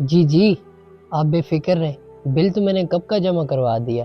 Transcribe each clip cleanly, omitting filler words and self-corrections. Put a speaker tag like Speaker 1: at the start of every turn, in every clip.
Speaker 1: جی جی آپ بے فکر رہیں، بل تو میں نے کب کا جمع کروا دیا۔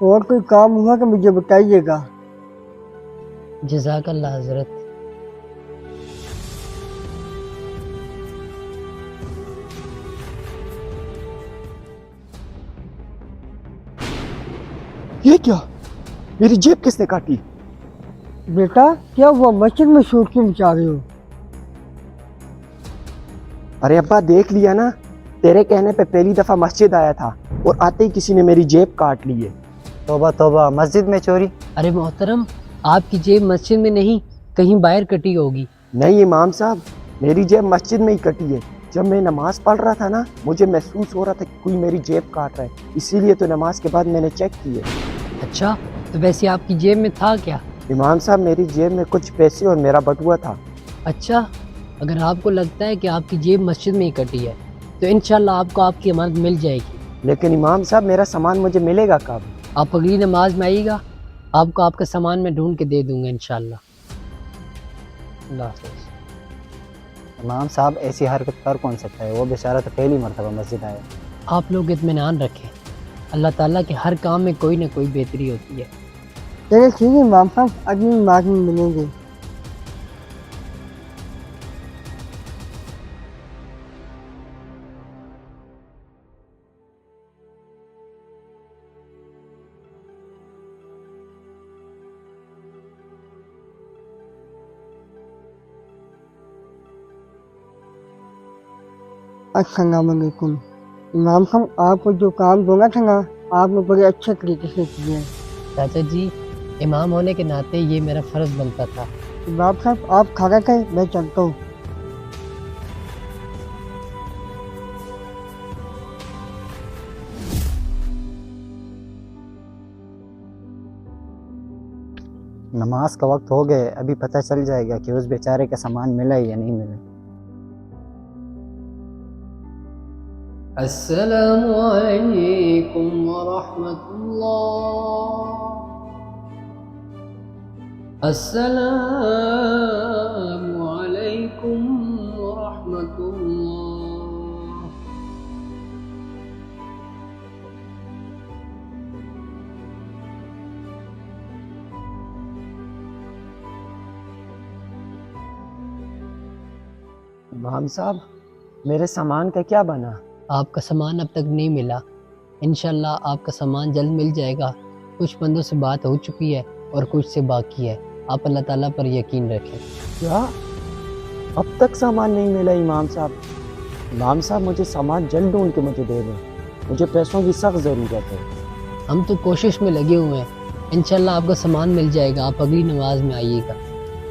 Speaker 2: اور کوئی کام ہوا تو مجھے بتائیے گا۔
Speaker 1: جزاک اللہ حضرت۔
Speaker 3: یہ کیا؟ میری جیب کس نے کاٹی؟
Speaker 2: بیٹا کیا ہوا، مسجد میں شور کیوں مچا رہے ہو؟
Speaker 3: ارے ابا دیکھ لیا نا، تیرے کہنے پہ پہلی دفعہ مسجد آیا تھا اور آتے ہی کسی نے میری جیب کاٹ لی ہے۔
Speaker 4: توبہ توبہ، مسجد میں چوری؟
Speaker 1: ارے محترم، آپ کی جیب مسجد میں نہیں کہیں باہر کٹی ہوگی۔
Speaker 3: نہیں امام صاحب، میری جیب مسجد میں ہی کٹی ہے۔ جب میں نماز پڑھ رہا تھا نا، مجھے محسوس ہو رہا تھا کہ کوئی میری جیب کاٹ رہا ہے، اسی لیے تو نماز کے بعد میں نے چیک کی ہے۔
Speaker 1: اچھا تو ویسے آپ کی جیب میں تھا کیا؟
Speaker 3: امام صاحب میری جیب میں کچھ پیسے اور میرا بٹوا تھا۔
Speaker 1: اچھا، اگر آپ کو لگتا ہے کہ آپ کی جیب مسجد میں ہی کٹی ہے تو انشاءاللہ آپ کو آپ کی امانت مل جائے گی۔
Speaker 3: لیکن امام صاحب میرا سامان مجھے ملے گا کب؟
Speaker 1: آپ اگلی نماز میں آئیے گا، آپ کو آپ کا سامان میں ڈھونڈ کے دے دوں گا انشاءاللہ۔
Speaker 4: اللہ حافظ۔ امام صاحب ایسی حرکت کر کون سکتا ہے؟ وہ بیچارہ تو پہلی مرتبہ مسجد آیا۔
Speaker 1: آپ لوگ اطمینان رکھیں، اللہ تعالیٰ کے ہر کام میں کوئی نہ کوئی بہتری ہوتی ہے۔
Speaker 2: چلیے ٹھیک ہے امام صاحب، اگلی نماز میں ملیں گے۔ السلام علیکم امام صاحب، آپ کو جو کام دوں گا تھا نا، آپ نے بڑے اچھے طریقے سے کیے ہیں۔
Speaker 1: چاچا جی، امام ہونے کے ناطے یہ میرا فرض بنتا تھا۔
Speaker 2: امام صاحب آپ کھڑا کریں، میں چلتا ہوں۔
Speaker 4: نماز کا وقت ہو گئے، ابھی پتہ چل جائے گا کہ اس بیچارے کا سامان ملا یا نہیں ملا۔
Speaker 1: السلام علیکم ورحمۃ اللہ، السلام علیکم ورحمۃ اللہ۔
Speaker 3: امام صاحب میرے سامان کا کیا بنا؟
Speaker 1: آپ کا سامان اب تک نہیں ملا، انشاءاللہ آپ کا سامان جلد مل جائے گا۔ کچھ بندوں سے بات ہو چکی ہے اور کچھ سے باقی ہے، آپ اللہ تعالیٰ پر یقین رکھیں۔
Speaker 3: کیا اب تک سامان نہیں ملا امام صاحب؟ امام صاحب مجھے سامان جلد ڈھونڈ کے مجھے دے دیں، مجھے پیسوں کی سخت ضرورت ہے۔
Speaker 1: ہم تو کوشش میں لگے ہوئے ہیں، انشاءاللہ آپ کا سامان مل جائے گا، آپ اگلی نماز میں آئیے گا۔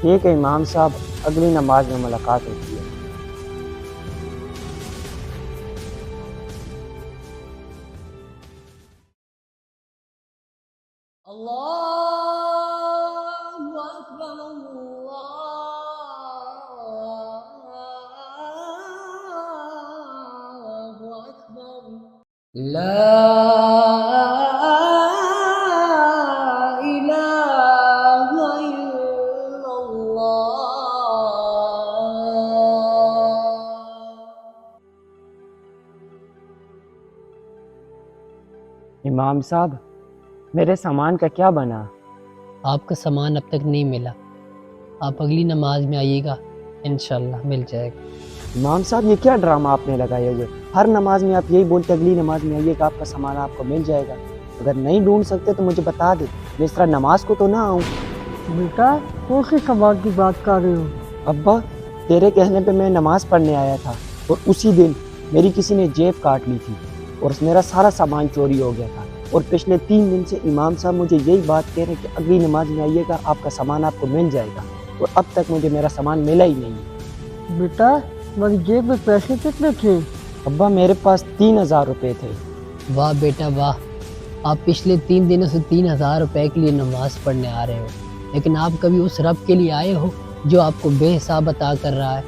Speaker 3: ٹھیک ہے امام صاحب، اگلی نماز میں ملاقات ہوتی ہے۔
Speaker 1: اللہ اکبر، اللہ اکبر، لا الہ الا اللہ۔
Speaker 3: امام صاحب میرے سامان کا کیا بنا؟
Speaker 1: آپ کا سامان اب تک نہیں ملا، آپ اگلی نماز میں آئیے گا، انشاءاللہ مل جائے گا۔
Speaker 3: امام صاحب یہ کیا ڈرامہ آپ نے لگائے ہوئے؟ ہر نماز میں آپ یہی بولتے اگلی نماز میں آئیے گا، آپ کا سامان آپ کو مل جائے گا۔ اگر نہیں ڈھونڈ سکتے تو مجھے بتا دے، میں اس طرح نماز کو تو نہ آؤں۔
Speaker 2: بیٹا کون سے سامان کی بات کر رہے ہو؟
Speaker 3: ابا تیرے کہنے پہ میں نماز پڑھنے آیا تھا اور اسی دن میری کسی نے جیب کاٹ لی تھی اور میرا سارا سامان چوری ہو گیا تھا، اور پچھلے 3 دن سے امام صاحب مجھے یہی بات کہہ رہے کہ اگلی نماز میں آئیے گا، آپ کا سامان آپ کو مل جائے گا، اور اب تک مجھے میرا سامان ملا ہی نہیں ہے۔
Speaker 2: بیٹا تمہاری جیب میں پیسے کتنے تھے؟
Speaker 3: ابا میرے پاس 3000 روپے تھے۔
Speaker 1: واہ بیٹا واہ، آپ پچھلے 3 دنوں سے 3000 روپے کے لیے نماز پڑھنے آ رہے ہو، لیکن آپ کبھی اس رب کے لیے آئے ہو جو آپ کو بے حساب عطا کر رہا ہے؟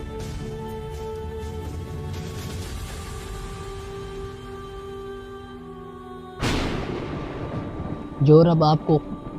Speaker 1: جو رب آپ کو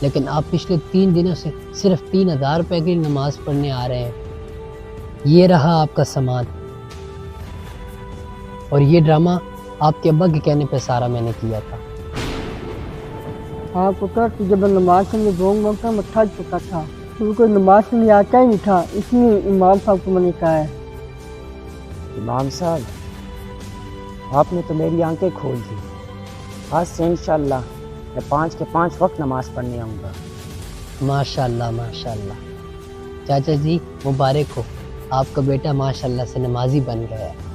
Speaker 1: لیکن آپ پچھلے 3 دنوں سے صرف 3000 روپے کے لیے نماز پڑھنے آ رہے ہیں۔ یہ رہا آپ کا سامان، اور یہ ڈرامہ آپ کے ابا کے کہنے پہ سارا میں نے کیا تھا۔
Speaker 2: ہاں پتر، تو جب میں نماز کے لیے گھوم گھوم کر میں تھک چکا تھا، تو کوئی نماز کے لیے آتا ہی نہیں تھا، اس لیے امام صاحب کو میں نے کہا ہے۔
Speaker 3: امام صاحب، آپ نے تو میری آنکھیں کھول دی۔ آج سے انشاءاللہ میں 5 کے 5 وقت نماز پڑھنے آؤں گا۔
Speaker 1: ماشاءاللہ ماشاءاللہ، چاچا جی مبارک ہو، آپ کا بیٹا ماشاءاللہ سے نمازی بن گیا ہے۔